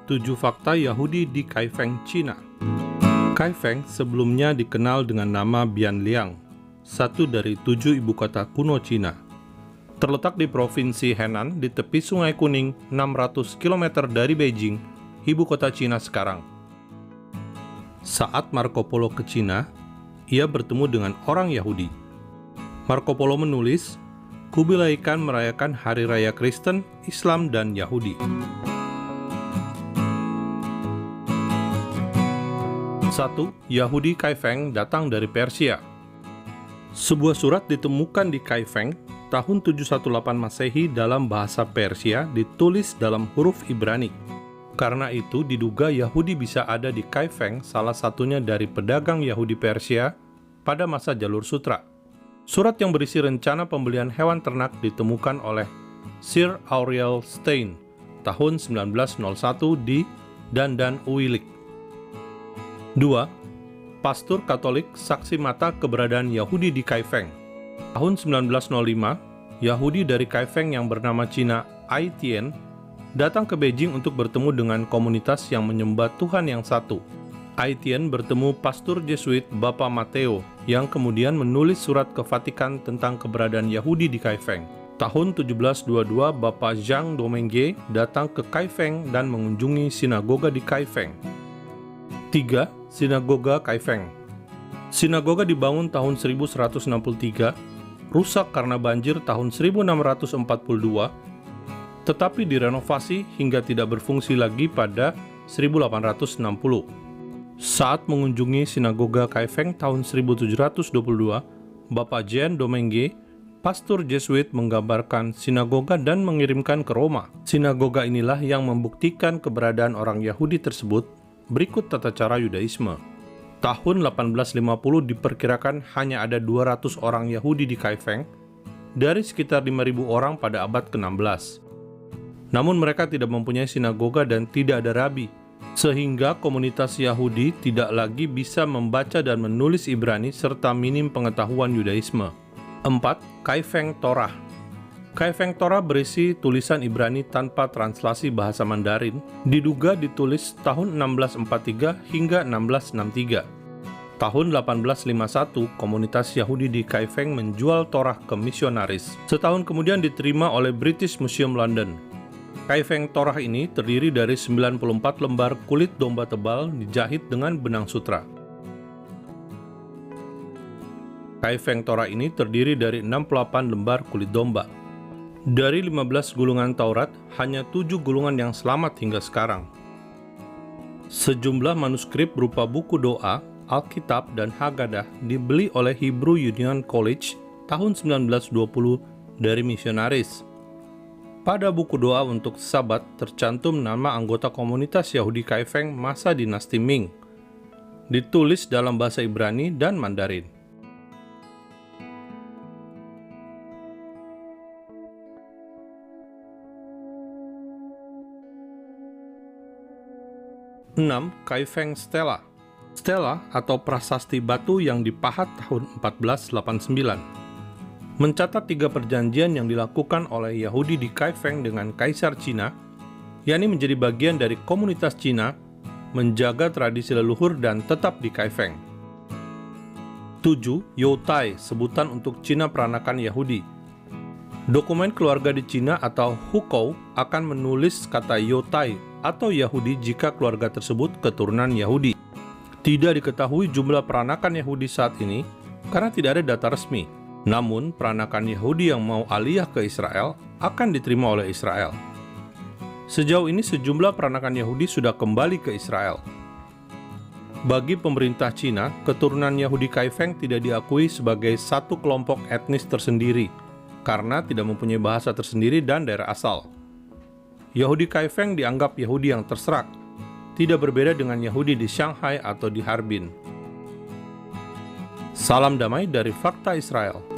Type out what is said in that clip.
7 fakta Yahudi di Kaifeng, Cina. Kaifeng sebelumnya dikenal dengan nama Bianliang, satu dari 7 ibu kota kuno Cina. Terletak di Provinsi Henan di tepi Sungai Kuning, 600 km dari Beijing, ibu kota Cina sekarang. Saat Marco Polo ke Cina, ia bertemu dengan orang Yahudi. Marco Polo menulis, Kubilai Khan merayakan hari raya Kristen, Islam, dan Yahudi. 1. Yahudi Kaifeng datang dari Persia. Sebuah surat ditemukan di Kaifeng tahun 718 Masehi dalam bahasa Persia ditulis dalam huruf Ibrani. Karena itu diduga Yahudi bisa ada di Kaifeng, salah satunya dari pedagang Yahudi Persia pada masa Jalur Sutra. Surat yang berisi rencana pembelian hewan ternak ditemukan oleh Sir Auriel Stein tahun 1901 di Dandan Uilik. 2. Pastor Katolik saksi mata keberadaan Yahudi di Kaifeng. Tahun 1905, Yahudi dari Kaifeng yang bernama Cina Ai Tien datang ke Beijing untuk bertemu dengan komunitas yang menyembah Tuhan yang satu. Ai Tien bertemu pastor Jesuit Bapak Matteo yang kemudian menulis surat ke Vatikan tentang keberadaan Yahudi di Kaifeng. Tahun 1722, Bapak Jean Domingue datang ke Kaifeng dan mengunjungi sinagoga di Kaifeng. 3. Sinagoga Kaifeng. Sinagoga dibangun tahun 1163, rusak karena banjir tahun 1642, tetapi direnovasi hingga tidak berfungsi lagi pada 1860. Saat mengunjungi sinagoga Kaifeng tahun 1722, Bapak Jean Domingue, pastor Jesuit, menggambarkan sinagoga dan mengirimkan ke Roma. Sinagoga inilah yang membuktikan keberadaan orang Yahudi tersebut. Berikut tata cara Yudaisme. Tahun 1850 diperkirakan hanya ada 200 orang Yahudi di Kaifeng dari sekitar 5.000 orang pada abad ke-16. Namun mereka tidak mempunyai sinagoga dan tidak ada rabi, sehingga komunitas Yahudi tidak lagi bisa membaca dan menulis Ibrani serta minim pengetahuan Yudaisme. 4. Kaifeng Torah. Kaifeng Torah berisi tulisan Ibrani tanpa translasi bahasa Mandarin, diduga ditulis tahun 1643 hingga 1663. Tahun 1851, komunitas Yahudi di Kaifeng menjual Torah ke misionaris. Setahun kemudian diterima oleh British Museum London. Kaifeng Torah ini terdiri dari 94 lembar kulit domba tebal dijahit dengan benang sutra. Kaifeng Torah ini terdiri dari 68 lembar kulit domba. Dari 15 gulungan Taurat, hanya 7 gulungan yang selamat hingga sekarang. Sejumlah manuskrip berupa buku doa, Alkitab, dan Haggadah dibeli oleh Hebrew Union College tahun 1920 dari misionaris. Pada buku doa untuk Sabat tercantum nama anggota komunitas Yahudi Kaifeng masa dinasti Ming. Ditulis dalam bahasa Ibrani dan Mandarin. Enam. Kaifeng Stela. Stela atau prasasti batu yang dipahat tahun 1489. Mencatat 3 perjanjian yang dilakukan oleh Yahudi di Kaifeng dengan Kaisar Cina, yakni menjadi bagian dari komunitas Cina, menjaga tradisi leluhur dan tetap di Kaifeng. 7. Youtai, sebutan untuk Cina peranakan Yahudi. Dokumen keluarga di Cina atau hukou akan menulis kata Youtai atau Yahudi jika keluarga tersebut keturunan Yahudi. Tidak diketahui jumlah peranakan Yahudi saat ini karena tidak ada data resmi. Namun, peranakan Yahudi yang mau aliyah ke Israel akan diterima oleh Israel. Sejauh ini sejumlah peranakan Yahudi sudah kembali ke Israel. Bagi pemerintah Cina, keturunan Yahudi Kaifeng tidak diakui sebagai satu kelompok etnis tersendiri karena tidak mempunyai bahasa tersendiri dan daerah asal. Yahudi Kaifeng dianggap Yahudi yang terserak, tidak berbeda dengan Yahudi di Shanghai atau di Harbin. Salam damai dari Fakta Israel.